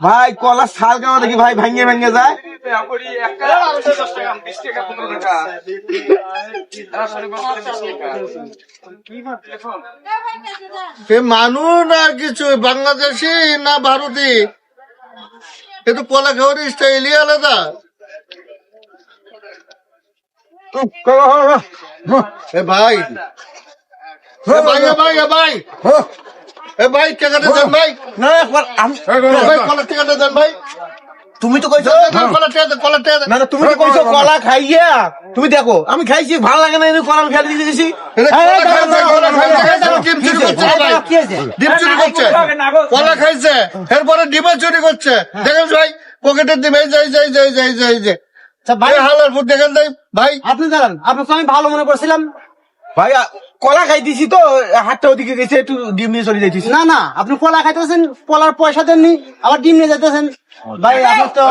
ভাই কলা শাল কেন দেখি ভাই ভাঙ্গে ভাঙ্গে যায়। মানুষ না আর কিছু বাংলাদেশি না ভারতী, এ তো কলা খাওয়ার স্টাইলই আলাদা। ভাই ভাই টাকাটা দেন ভাই, না ভাই কলার টাকাটা দেন ভাই। তুমি তো কইছো না তুমি তো কইছো কলা খাইয়া তুমি দেখো আমি খাইছি ভালো লাগে না এই কলা আমি ফেলে দিয়ে দিয়েছি। কলা খাইছে এরপরে ডিমে চুরি করছে, দেখেন ভাই পকেটের ডিমে যাই যাই যাই যাই যাই যে হালার ফুট দেখেন ভাই। আপনি জানেন আপনাকে আমি ভালো মনে করছিলাম ভাই কলা খাই দিছি তো হাতটা ওদিকে গেছে একটু ডিম নিয়ে চলে যাইতেছি। না না আপনি কলা খাইতেছেন, কলার পয়সা দেননি, আবার ডিম নিয়ে যাইতেছেন ভাই। আপনার তো